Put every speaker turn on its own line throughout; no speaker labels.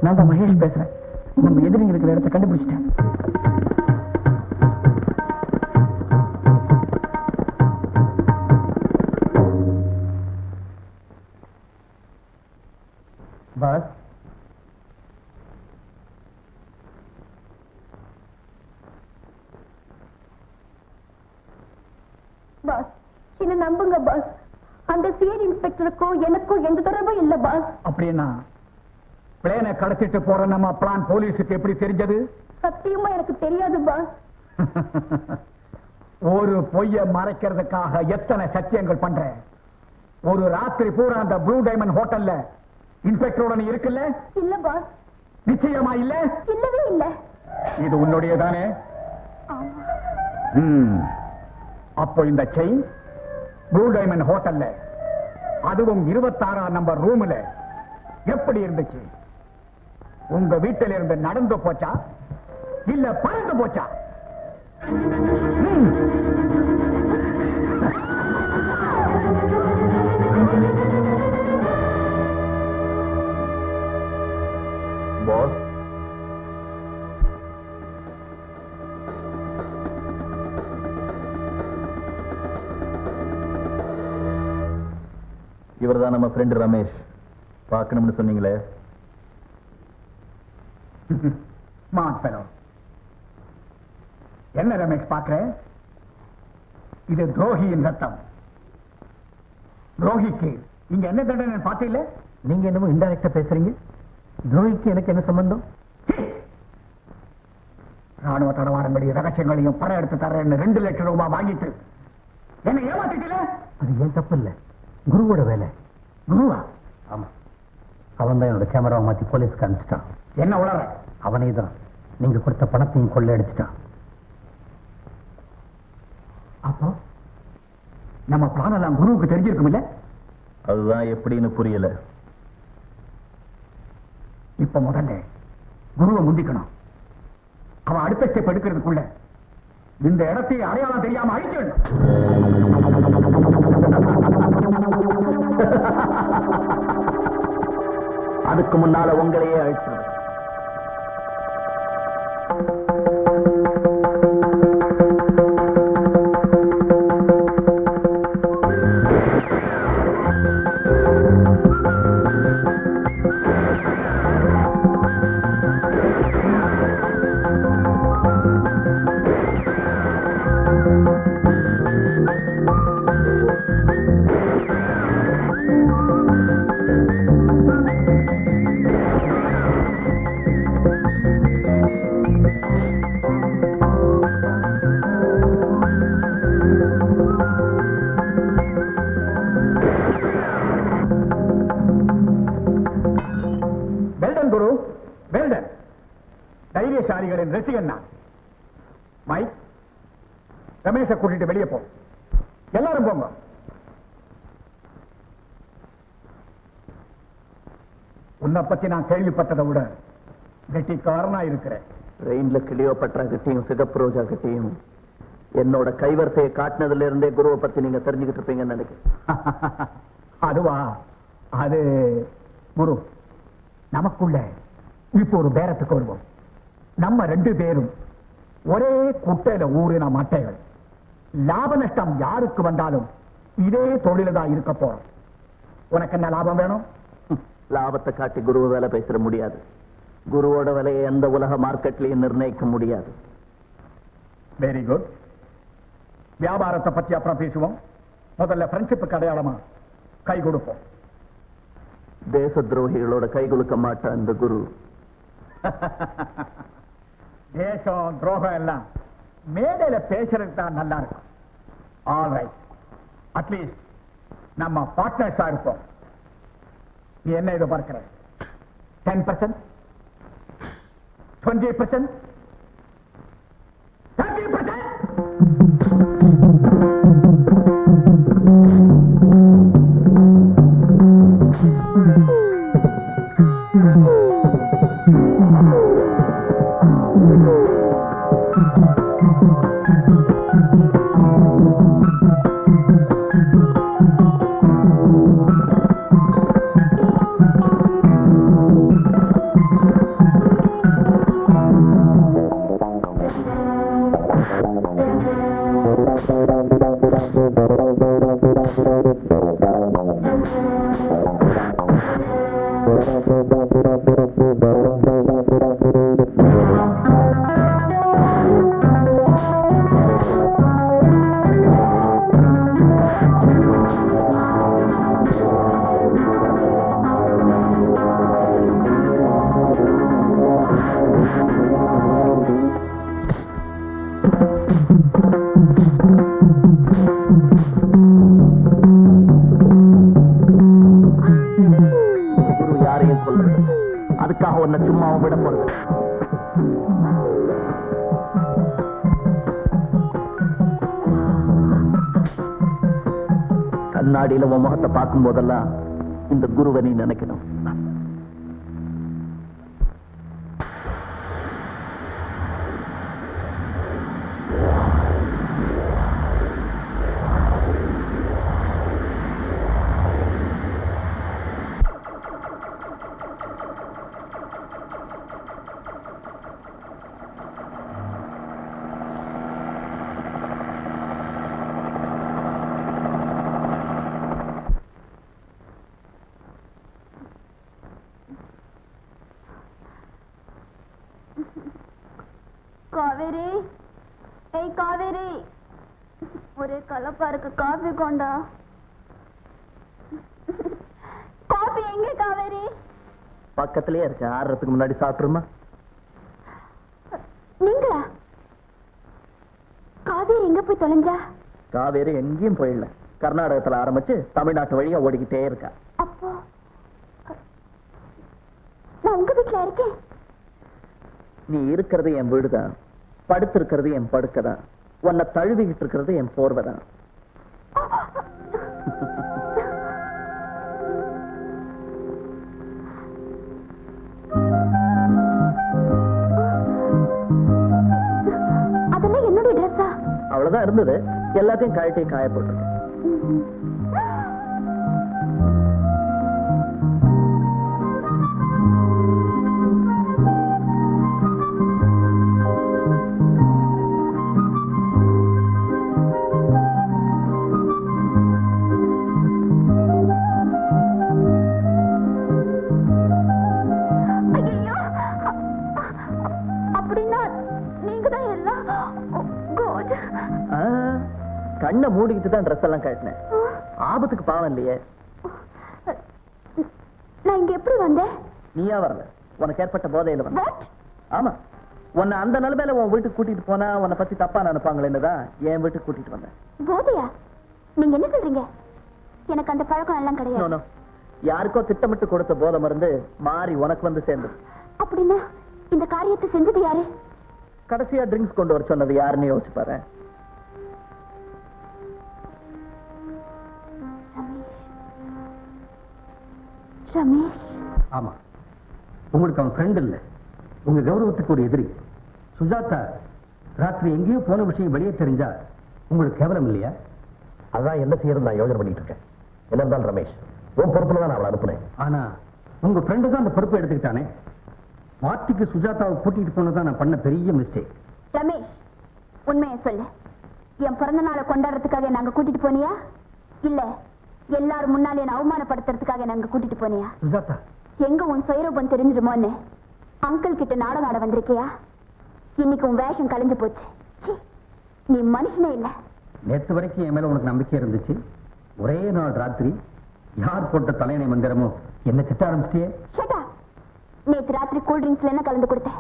நான் தான் மகேஷ் பேசுறேன். நம்ம எதிரிங்க இருக்கிற இடத்தை கண்டுபிடிச்சிட்டேன். பாஸ்,
பாஸ் என்ன நம்புங்க பாஸ். அந்த சிஐடி இன்ஸ்பெக்டருக்கும் எனக்கும் எந்த தொடர்பும் இல்ல பாஸ்.
அப்படின்னா பிளேனை கடத்திட்டு போற நம்ம பிளான் போலீஸுக்கு எப்படி தெரிஞ்சது?
சத்தியமா எனக்கு தெரியாது பாஸ்.
ஒரு பொய்ய மறைக்கிறதுக்காக எத்தனை சத்தியங்கள் பண்றேன். ஒரு ராத்திரி பூரா அந்த ப்ளூ டைமண்ட் ஹோட்டல்ல இன்ஸ்பெக்டரோட நீ இருக்குல்ல?
இல்ல பாஸ்.
நிச்சயமா இல்ல?
இல்லவே இல்ல.
இது உன்னுடைய தானே? அப்போ இந்த செயின் ப்ளூ டைமண்ட் ஹோட்டல்ல, அதுவும் 26ஆம் நம்பர் ரூம்ல எப்படி இருந்துச்சு? உங்க வீட்டில இருந்து நடந்து போச்சா இல்ல பறந்து போச்சா?
பாஸ், இவர்தான் நம்ம ஃப்ரெண்ட் ரமேஷ். பார்க்கணும்னு சொன்னீங்களே.
என்ன ரமேஷ் பார்க்கிற? இது துரோகியின் ரத்தம். துரோகிக்கு இங்க என்ன தண்டனை பார்த்தீங்கள?
நீங்க என்னமோ இன்டைரக்டா பேசுறீங்க. துரோகிக்கு எனக்கு என்ன சம்பந்தம்?
ராணுவ தடவாடம்படி ரகசியங்களையும் பணம் எடுத்து தரேன்னு 2 லட்சம் ரூபாய் வாங்கிட்டு என்ன ஏமாத்திட்டீங்களே?
அது ஏன் தப்பு இல்ல, குருவோட வேலை.
குருவா?
ஆமா, அவன் தான் என்னோட கேமராவை மாத்தி போலீஸ்க்கு அனுப்பிச்சிட்டான்.
என்ன உளற?
அவனே தான் நீங்க கொடுத்த பணத்தையும் கொள்ளை அடிச்சிட்டான்.
அப்போ நம்ம பிளான் எல்லாம் குருவுக்கு தெரிஞ்சிருக்கும் இல்ல?
அதுதான் எப்படின்னு புரியல.
இப்ப முதல்ல குருவை முந்திக்கணும். அவன் அடுத்த ஸ்டெப் எடுக்கிறதுக்குள்ள இந்த இடத்தை அடையாளம் தெரியாம அழிச்சிடணும்.
அதுக்கு முன்னால உங்களையே அழிச்சிடும்.
தைரியசாலிகளின் ரசிகன் நான். மைக், ரமேஷை கூட்டிட்டு வெளியே போ. எல்லாரும் போங்க. உன்னை பத்தி நான் கேள்விப்பட்டதை விட கெட்டிக்காரனா இருக்கிறேன்.
ரெயின்ல கிளியோபட்ரா கிட்டையும் சிகப்பு ரோஜா கிட்டையும் என்னோட கைவரிசையை காட்டினதுல இருந்தே குருவை பத்தி நீங்க தெரிஞ்சுக்கிட்டு இருப்பீங்கன்னு நினைக்கிறேன்.
அதுவா? அது குரு, நமக்குள்ள இப்போ ஒரு பேரத்துக்கு வருவோம். நம்ம 2 பேரும் ஒரே குட்டையில ஊறின மட்டைகள். லாப நஷ்டம் யாருக்கு வந்தாலும் இதே தொழில தான் இருக்க போறோம். உனக்கு என்ன லாபம் வேணும்?
லாபத்தை காட்டி குருவை வேலை பேசிட முடியாது. குருவோட விலையை எந்த உலக மார்க்கெட்லயும் நிர்ணயிக்க முடியாது.
Very good. வியாபாரத்தை பத்தி அப்புறம் பேசுவோம். முதல்ல ஃப்ரெண்ட்ஷிப்புக்கு அடையாளமா கை கொடுப்போம்.
தேச துரோகிகளோட கை கொடுக்க மாட்டான் இந்த குரு.
தேசம் துரோகம் எல்லாம் மேடையில பேசுறதுக்கு தான் நல்லா இருக்கும். ஆல் ரைட், அட்லீஸ்ட் நம்ம பார்ட்னர்ஸா இருப்போம். நீ என்ன எதிர்பார்க்கிற? 10%, 20%, 30%?
உன்னை சும்மாவும் விட போறது. கண்ணாடியில உன் முகத்தை பார்க்கும் போதெல்லாம் இந்த குருவை நீ நினைக்கணும்.
காவேரி, ஏய் காவேரி, ஒரே கலப்பா இருக்கு, காஃபி கொண்டா. காஃபி எங்க காவேரி?
பக்கத்திலேயே இருக்க, ஆடுறதுக்கு முன்னாடி சாப்பிட்டுருமா?
நீங்களா? காவேரி எங்க போய் தொலைஞ்சா?
காவேரி எங்கேயும் போயிடல, கர்நாடகத்துல ஆரம்பிச்சு தமிழ்நாட்டு வழியா ஓடிக்கிட்டே இருக்கா.
அப்போ நான் உங்க வீட்டுல இருக்கேன்.
நீ இருக்கிறது என் வீடுதான், படுத்திருக்கிறது என் படுக்கைதான், உன்னை தழுவிக்கிட்டு இருக்கிறது என் போர்வைதான்.
அதெல்லாம் என்னுடைய ட்ரெஸ்ஸா?
அவ்வளவுதான் இருந்தது, எல்லாத்தையும் கழட்டி காய போட்டிருக்கேன். கண்ணை மூடிக்கிட்டு தான் ட்ரெஸ் எல்லாம் கட்டினேன். ஆபத்துக்கு பாவம் இல்லையே.
நான் இங்க எப்படி வந்தேன்?
நீயா வரல, உனக்கு ஏற்பட்ட போதையில வந்த. ஆமா, உன்னை அந்த நிலைமையில உன் வீட்டுக்கு கூட்டிட்டு போனா உன்னை பத்தி தப்பா நினைப்பாங்களேன்னுதான் என் வீட்டுக்கு கூட்டிட்டு வந்தேன்.
போதையா? நீங்க என்ன சொல்றீங்க? எனக்கு அந்த பழக்கம் எல்லாம் கிடையாது.
யாருக்கோ திட்டமிட்டு கொடுத்த போதை மருந்து மாறி உனக்கு வந்து சேர்ந்தது.
அப்படின்னா இந்த காரியத்தை செஞ்சது யாரு?
கடைசியா ட்ரிங்க்ஸ் கொண்டு வர சொன்னது யாருன்னு யோசிச்சு பாரு.
ரமேஷ்.
ஆமா, உங்களுக்கு அவன் ஃப்ரெண்ட் இல்ல, உங்க கௌரவத்துக்கு ஒரு எதிரி. சுஜாதா ராத்திரி எங்கேயோ போன விஷயம் வெளியே தெரிஞ்சா உங்களுக்கு கேவலம் இல்லையா?
அதான் என்ன செய்யறது நான் யோசனை பண்ணிட்டு இருக்கேன். என்ன இருந்தாலும் ரமேஷ், உன் பொறுப்புல தான் நான் அவளை அனுப்புனேன்.
ஆனா உங்க ஃப்ரெண்டு தான் அந்த பொறுப்பை எடுத்துக்கிட்டானே. பார்ட்டிக்கு சுஜாதாவை கூட்டிட்டு போனதான் நான் பண்ண பெரிய மிஸ்டேக்.
ரமேஷ், உண்மையை சொல்லு. என் பிறந்த நாளை கொண்டாடுறதுக்காக நாங்க கூட்டிட்டு போனியா, இல்ல எல்லாரும் முன்னாலே என்ன அவமானப்படுத்துறதுக்காக நாங்க கூட்டிட்டு போனியா?
சுஜாதா,
எங்க உன் சுயரூபம் தெரிஞ்சிருமோன்னு அங்கிள் கிட்ட நாடகம் ஆட வந்திருக்கியா? இன்னைக்கு உன் வேஷம் கலைஞ்சு போச்சு. நீ மனுஷனே இல்ல.
நேற்று வரைக்கும் என் மேல உனக்கு நம்பிக்கை இருந்துச்சு. ஒரே நாள் ராத்திரி யார் போட்ட தலையணை மந்திரமோ என்ன திட்ட ஆரம்பிச்சிட்டியே.
Shut up. நேற்று ராத்திரி கூல் ட்ரிங்க்ஸ்ல என்ன கலந்து கொடுத்தேன்?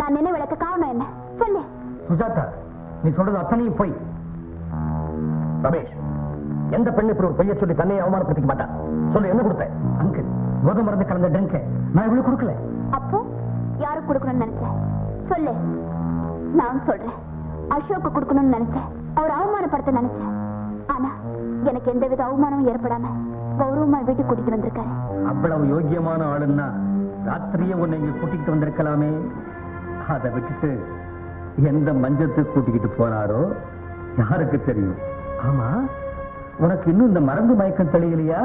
நான் நினைவிழக்க காரணம் என்ன சொல்லு.
சுஜாதா, நீ சொல்றது அத்தனையும் போய்.
ரமேஷ், எந்த பெண்ணு இப்படி ஒரு பொய்ய சொல்லி தன்னை அவமானப்படுத்திக்க மாட்டான்? சொல்லு, என்ன கொடுத்த?
அங்கிள், போதை மருந்து கலந்த ட்ரிங்க் நான் இவ்வளவு கொடுக்கல.
அப்போ யாருக்கு கொடுக்கணும்னு நினைச்சேன் சொல்லு. நான் சொல்றேன், அசோக்கு கொடுக்கணும்னு நினைச்சேன், அவர் அவமானப்படுத்த நினைச்சேன். ஆனா எனக்கு எந்தவித அவமானமும் ஏற்படாம கௌரவமா வீட்டுக்கு கூட்டிட்டு வந்திருக்காரு.
அவ்வளவு யோக்கியமான ஆளுன்னா ராத்திரியே உன்னை இங்க கூட்டிட்டு வந்திருக்கலாமே. அதை விட்டுட்டு எந்த மஞ்சத்துக்கு கூட்டிக்கிட்டு போனாரோ யாருக்கு தெரியும்? ஆமா, உனக்கு இன்னும் இந்த மருந்து மயக்கம் தெளியலையா,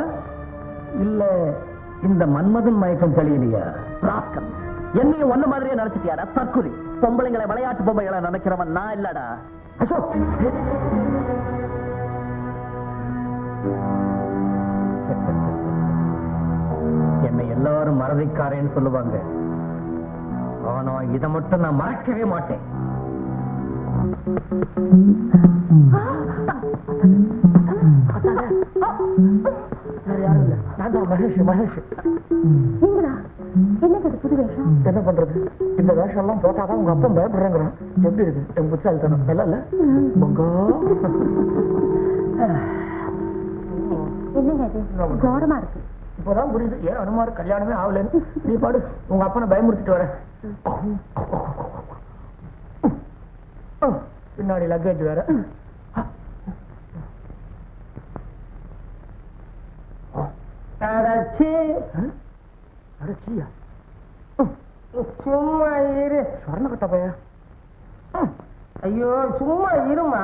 இல்ல இந்த மன்மதன் மயக்கம் தெளியலையா?
ராஸ்கல், என்னையும் ஒன்ன மாதிரியே நினைச்சிட்டியாடா தற்குறி. பொம்பளைங்களை விளையாட்டு பொம்மைகளை நினைக்கிறவன் நான் இல்லடா.
அசோக்,
என்னை எல்லாரும் மறதிக்காரேன்னு சொல்லுவாங்க. ஆனா இதை மட்டும் நான் மறக்கவே மாட்டேன்.
என்னது புது வேஷம்?
என்ன பண்றது, இந்த வேஷம் எல்லாம் போட்டாதான் உங்க அப்பா பயப்படுறாங்கிறான். எப்படி இருக்கு என் புத்தாலித்தனம்? நல்லா இல்ல?
என்னங்க இது கோரமா இருக்கு?
இப்பதான் புரியுது ஏன் அனுமார் கல்யாணமே ஆகலன்னு. நீ பாடு, உங்க அப்பனை பயமுறுத்திட்டு வர. பின்னாடி லக்கேஜ் வேற. அடச்சியா
சும்மா இரு.
சொர்ண கட்ட பைய.
ஐயோ சும்மா இருமா.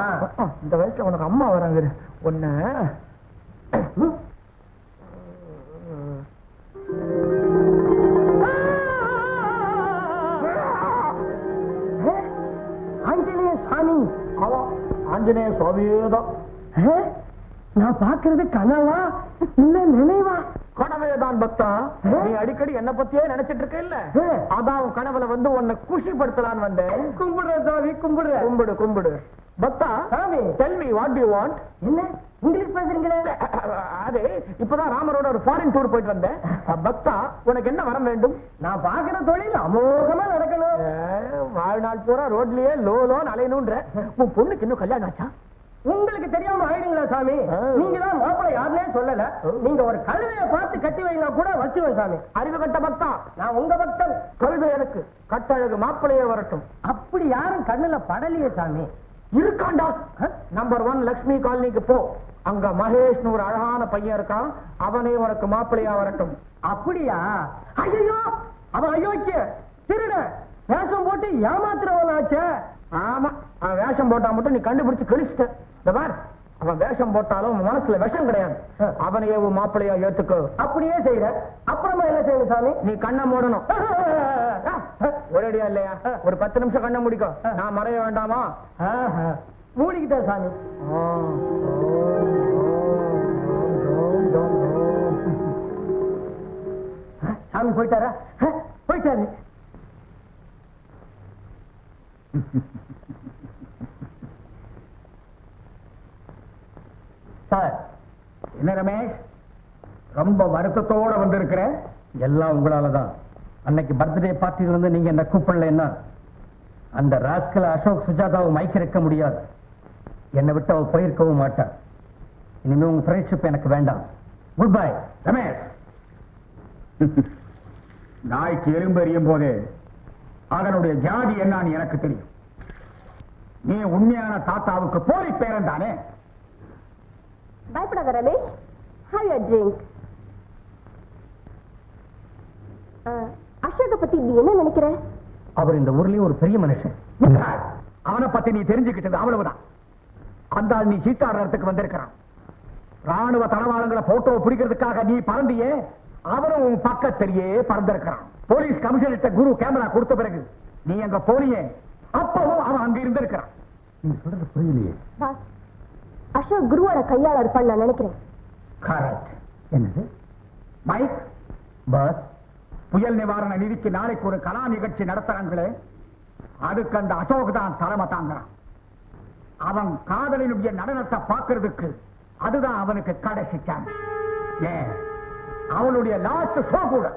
இந்த வயசுல உனக்கு அம்மா வராங்க ஒன்ன.
ஆஞ்சநேய சாமி.
ஆஞ்சநேய சுவாமியேதான்.
நான் பாக்குறது கனவா இல்ல நினைவா?
கனவேதான் பக்தா. நீ அடிக்கடி என்ன பத்தியே நினைச்சிட்டு இருக்க இல்ல, அதான் உன் கனவுல வந்து உன்னை குஷிப்படுத்தலான்னு வந்தேன்.
கும்பிடுறேன் சாமி கும்பிடுறேன்.
கும்பிடு கும்பிடு. பக்தா,
சாமி.
tell me what do you want?
என்ன இங்கிலீஷ் பேசுறீங்களே?
அது இப்பதான் ராமரோட ஒரு ஃபாரின் டூர் போயிட்டு வந்தேன். பக்தா, உனக்கு என்ன வரம் வேண்டும்?
நான் பாக்குற தொழில் அமோகமா நடக்கணும்.
வாழ்நாள் பூரா ரோட்லயே லோன்னு அலையணும்ன்ற. உன் பொண்ணுக்கு இன்னும் கல்யாணம் ஆச்சா?
உங்களுக்கு தெரியாம ஆயிடுங்களா சாமி? நீங்க தான் மாப்பிள்ளை யாருன்னே சொல்லல. நீங்க ஒரு கழுதைய பார்த்து கட்டி வைனா கூட வச்சுவேன் சாமி.
அறிவு கட்ட பக்தா,
நான் உங்க பக்தன்.
கழுதை எனக்கு, கட்டழகு மாப்பிள்ளையே வரட்டும்.
அப்படி யாரும் கண்ணுல படலையே சாமி.
இருக்காண்டா. நம்பர் 1 லட்சுமி காலனிக்கு போ. அங்க மகேஷ்னு ஒரு அழகான பையன் இருக்கான். அவனே உனக்கு மாப்பிள்ளையா வரட்டும்.
அப்படியா? ஐயோ அவன் அயோக்கிய திருட வேஷம் போட்டு ஏமாத்துறவனாச்சே.
ஆமா, அவன் வேஷம் போட்டா மட்டும் நீ கண்டுபிடிச்சு கழிச்சிட்ட. இந்த பார், அவன் வேஷம் போட்டாலும் அவன் மனசுல விஷம் கிடையாது. அவனையே உன் மாப்பிள்ளையா ஏத்துக்கோ.
அப்படியே செய்யற. அப்புறமா என்ன செய்யணும் சாமி?
நீ கண்ணை மூடணும். ஒரேடியா இல்லையா? ஒரு 10 நிமிஷம் கண்ணை முடிக்கும். நான் மறைய வேண்டாமா?
மூடிக்கிட்டேன் சாமி. சாமி போயிட்டாரா? போயிட்டாரு.
சார், என்ன ரமேஷ், ரொம்ப வருத்தத்தோட வந்திருக்கிற?
எல்லாம் உங்களாலதான். அன்னைக்கு பர்த்டே பார்ட்டில இருந்து நீங்க என்ன கூப்பிடலன்னா அந்த ராஸ்கல் அசோக் சுஜாதாவை மைக்க முடியாது. என்னை விட்டு அவ போயிருக்கவும் மாட்டார். இனிமே உங்க ஃப்ரெண்ட்ஷிப் எனக்கு வேண்டாம். Good bye.
ரமேஷ், நாய்க்கு எறும்பு எறியும் போதே அதனுடைய ஜாதி என்னன்னு எனக்கு தெரியும். நீ உண்மையான தாத்தாவுக்கு போலி பேரன் தானே?
பயப்படாத ரமேஷ். Have your drink. அசோக பத்தி நீ என்ன நினைக்கிற?
அவர் இந்த ஊர்லயே ஒரு பெரிய மனுஷன்.
அவனை பத்தி நீ தெரிஞ்சுக்கிட்டது அவ்வளவுதான். அந்த ஆள் நீ சீட்டாடுறதுக்கு வந்திருக்கிறான். ராணுவ தளவாளங்களை போட்டோ பிடிக்கிறதுக்காக நீ பறந்தியே, அவனும் உன் பக்கத்திலேயே பறந்திருக்கிறான். போலீஸ் கமிஷனர் குரு கேமரா கொடுத்த பிறகு நீ அங்க போனியே, அப்பவும் அவன் அங்க இருந்திருக்கிறான்.
நீங்க சொல்றது புரியலையே.
பாஸ், அசோக் குருவோட கையாள இருப்பான்னு நான் நினைக்கிறேன்.
கரெக்ட்.
என்னது?
மைக்
பாஸ்,
புயல் நிவாரண நிதிக்கு நாளைக்கு ஒரு கலா நிகழ்ச்சி நடத்துறாங்களே, அதுக்கு அந்த அசோக் தான் தலைமை தாங்கிறான். அவன் காதலினுடைய நடனத்தை பார்க்கறதுக்கு அதுதான் அவனுக்கு கடைசி சான்ஸ். ஏன், அவனுடைய லாஸ்ட் ஷோ கூட